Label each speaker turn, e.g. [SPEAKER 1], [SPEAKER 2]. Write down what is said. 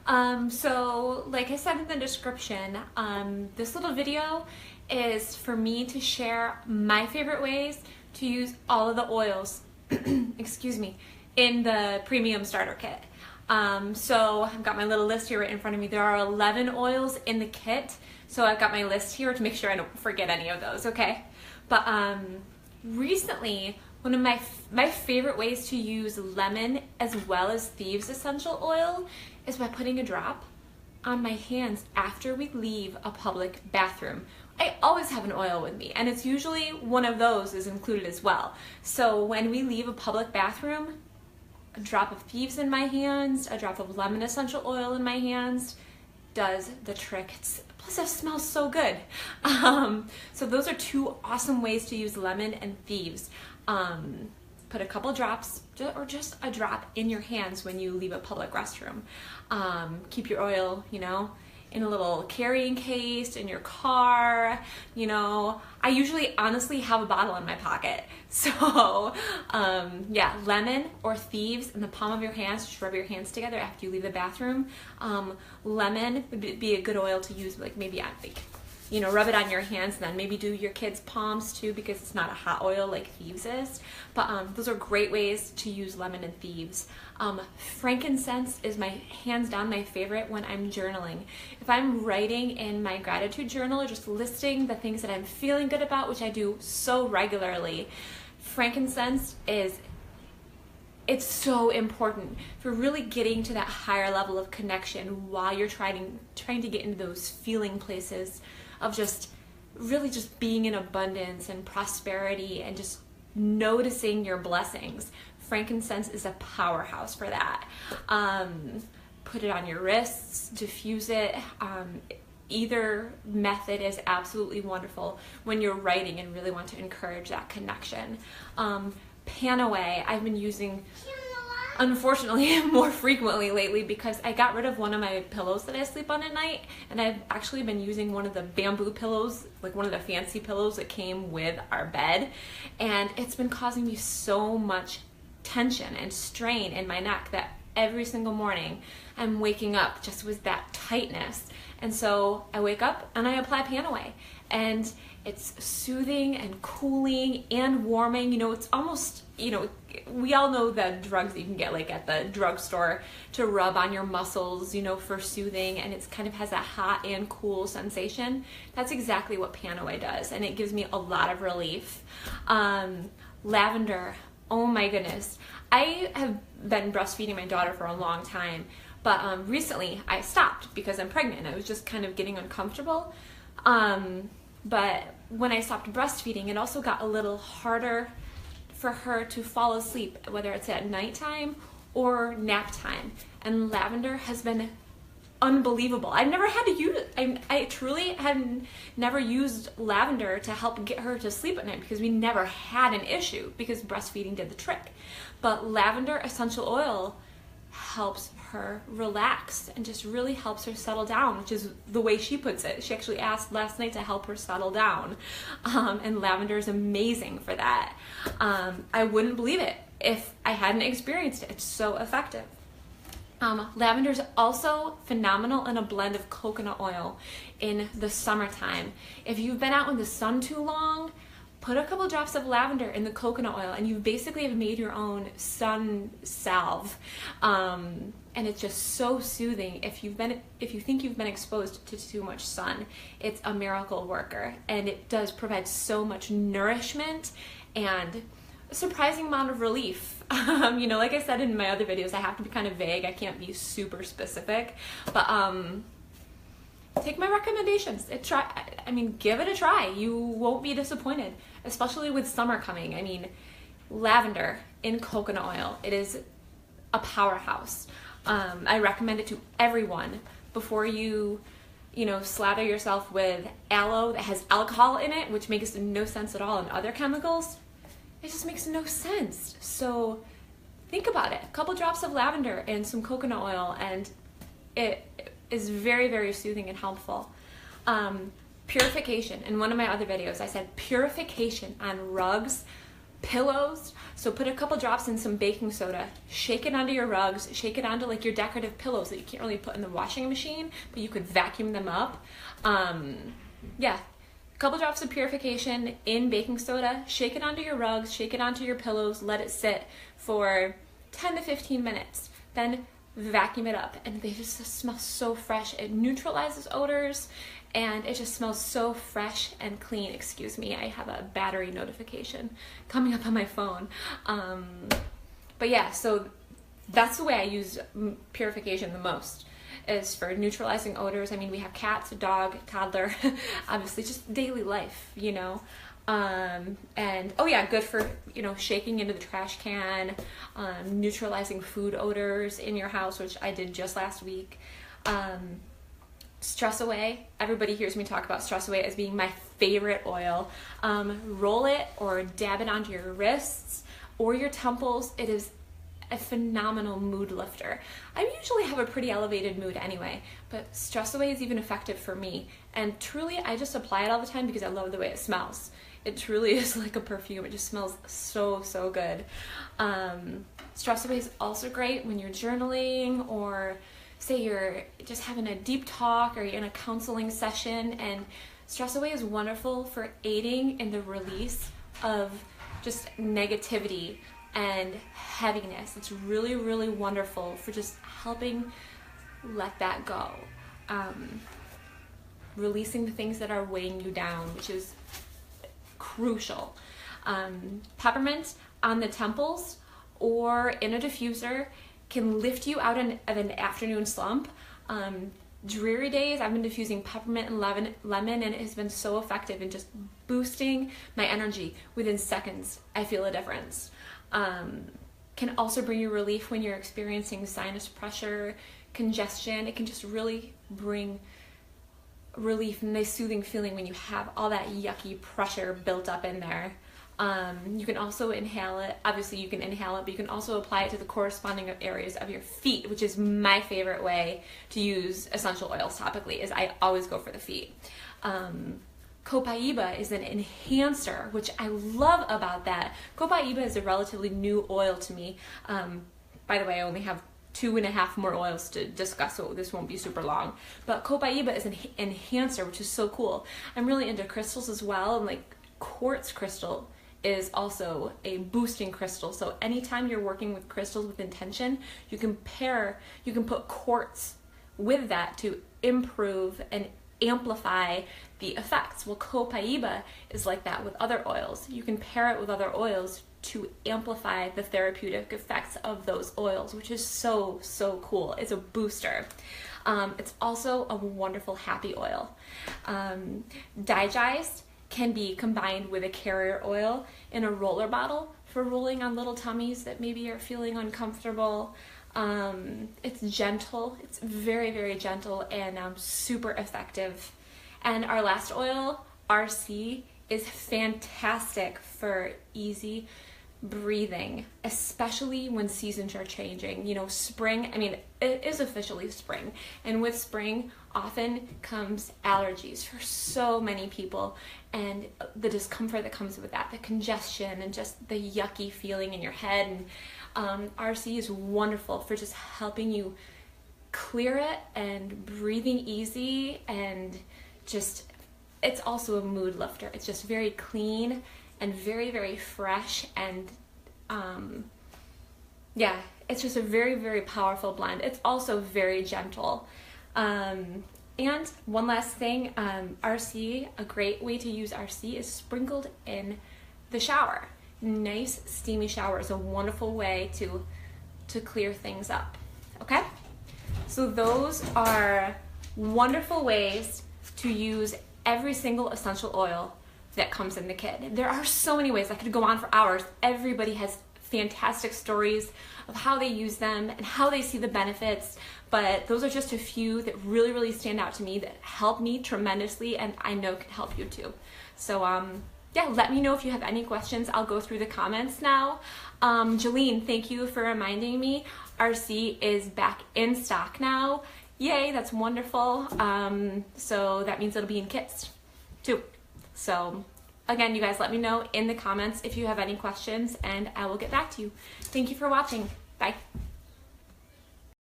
[SPEAKER 1] So like I said in the description, this little video is for me to share my favorite ways to use all of the oils, excuse me, in the premium starter kit. So I've got my little list here right in front of me. There are 11 oils in the kit, so I've got my list here to make sure I don't forget any of those, okay? But recently, one of my favorite ways to use lemon as well as thieves essential oil is by putting a drop on my hands after we leave a public bathroom. I always have an oil with me, and it's usually one of those is included as well. So when we leave a public bathroom, a drop of thieves in my hands, a drop of lemon essential oil in my hands does the trick. Plus it smells so good. So those are two awesome ways to use lemon and thieves. Put a couple drops or just a drop in your hands when you leave a public restroom. Keep your oil, in a little carrying case in your car. I usually honestly have a bottle in my pocket. So yeah, lemon or thieves in the palm of your hands. Just rub your hands together after you leave the bathroom. Lemon would be a good oil to use, like maybe on rub it on your hands, and then maybe do your kids' palms too, because it's not a hot oil like thieves is. But those are great ways to use lemon and thieves. Frankincense is hands down my favorite when I'm journaling. If I'm writing in my gratitude journal or just listing the things that I'm feeling good about, which I do so regularly, frankincense it's so important for really getting to that higher level of connection while you're trying to get into those feeling places of just being in abundance and prosperity and just noticing your blessings. Frankincense is a powerhouse for that. Put it on your wrists, diffuse it. Either method is absolutely wonderful when you're writing and really want to encourage that connection. Panaway, I've been using, unfortunately, more frequently lately because I got rid of one of my pillows that I sleep on at night, and I've actually been using one of the bamboo pillows, like one of the fancy pillows that came with our bed, and it's been causing me so much tension and strain in my neck that every single morning I'm waking up just with that tightness. And so I wake up and I apply Panaway, and it's soothing and cooling and warming. It's almost, we all know the drugs that you can get like at the drugstore to rub on your muscles, for soothing, and it's kind of has that hot and cool sensation. That's exactly what Panaway does, and it gives me a lot of relief. Lavender, oh my goodness. I have been breastfeeding my daughter for a long time, but recently I stopped because I'm pregnant. I was just kind of getting uncomfortable. But when I stopped breastfeeding, it also got a little harder for her to fall asleep, whether it's at nighttime or nap time. And lavender has been unbelievable. I've never had to use it. I truly had never used lavender to help get her to sleep at night because we never had an issue because breastfeeding did the trick. But lavender essential oil helps her relax and just really helps her settle down, which is the way she puts it. She actually asked last night to help her settle down, and lavender is amazing for that. I wouldn't believe it if I hadn't experienced it. It's so effective. Lavender is also phenomenal in a blend of coconut oil in the summertime. If you've been out in the sun too long, put a couple drops of lavender in the coconut oil, and you basically have made your own sun salve. And it's just so soothing. If you think you've been exposed to too much sun, it's a miracle worker, and it does provide so much nourishment and a surprising amount of relief. Like I said in my other videos, I have to be kind of vague. I can't be super specific, but take my recommendations. Give it a try. You won't be disappointed, especially with summer coming. Lavender in coconut oil, it is a powerhouse. I recommend it to everyone before you slather yourself with aloe that has alcohol in it, which makes no sense at all, and other chemicals. It just makes no sense. So think about it. A couple drops of lavender and some coconut oil, and it is very, very soothing and helpful. Purification. In one of my other videos, I said purification on rugs Pillows, so put a couple drops in some baking soda, shake it onto your rugs, shake it onto like your decorative pillows that you can't really put in the washing machine, but you could vacuum them up. Yeah, a couple drops of purification in baking soda, shake it onto your rugs, shake it onto your pillows, let it sit for 10 to 15 minutes. Then vacuum it up, and they just smell so fresh. It neutralizes odors, and it just smells so fresh and clean. Excuse me, I have a battery notification coming up on my phone. But yeah, so that's the way I use purification the most, is for neutralizing odors. I mean, we have cats, a dog, toddler, obviously just daily life, you know. And oh yeah, good for, you know, shaking into the trash can, neutralizing food odors in your house, which I did just last week. Stress Away. Everybody hears me talk about Stress Away as being my favorite oil. Roll it or dab it onto your wrists or your temples. It is a phenomenal mood lifter. I usually have a pretty elevated mood anyway, but Stress Away is even effective for me. And truly, I just apply it all the time because I love the way it smells. It truly is like a perfume. It just smells so, so good. Stress Away is also great when you're journaling, or say you're just having a deep talk, or you're in a counseling session. And Stress Away is wonderful for aiding in the release of just negativity and heaviness. It's really, really wonderful for just helping let that go. Releasing the things that are weighing you down, which is crucial. Peppermint on the temples or in a diffuser can lift you out of an afternoon slump. Dreary days, I've been diffusing peppermint and lemon, and it has been so effective in just boosting my energy. Within seconds, I feel a difference. Can also bring you relief when you're experiencing sinus pressure, congestion. It can just really bring relief and nice soothing feeling when you have all that yucky pressure built up in there. You can also inhale it. Obviously you can inhale it, but you can also apply it to the corresponding areas of your feet, which is my favorite way to use essential oils topically, is I always go for the feet. Copaiba is an enhancer, which I love about that. Copaiba is a relatively new oil to me. By the way, I only have 2.5 more oils to discuss, so this won't be super long. But Copaiba is an enhancer, which is so cool. I'm really into crystals as well, and like quartz crystal is also a boosting crystal. So anytime you're working with crystals with intention, you can put quartz with that to improve and amplify the effects. Well, Copaiba is like that with other oils. You can pair it with other oils to amplify the therapeutic effects of those oils, which is so, so cool. It's a booster. It's also a wonderful happy oil. Digest can be combined with a carrier oil in a roller bottle for rolling on little tummies that maybe are feeling uncomfortable. It's gentle. It's very, very gentle and super effective. And our last oil, RC, is fantastic for easy breathing, especially when seasons are changing. You know, spring, I mean, it is officially spring, and with spring often comes allergies for so many people, and the discomfort that comes with that, the congestion and just the yucky feeling in your head. And RC is wonderful for just helping you clear it and breathing easy, and just, it's also a mood lifter. It's just very clean and very, very fresh, and yeah, it's just a very, very powerful blend. It's also very gentle. And one last thing, RC, a great way to use RC is sprinkled in the shower. Nice steamy shower is a wonderful way to clear things up. Okay, so those are wonderful ways to use every single essential oil that comes in the kit. There are so many ways. I could go on for hours. Everybody has fantastic stories of how they use them and how they see the benefits, but those are just a few that really, really stand out to me, that help me tremendously, and I know can help you too. So yeah, let me know if you have any questions. I'll go through the comments now. Jolene, thank you for reminding me. RC is back in stock now. Yay, that's wonderful. So that means it'll be in kits too. So again, you guys let me know in the comments if you have any questions and I will get back to you. Thank you for watching. Bye.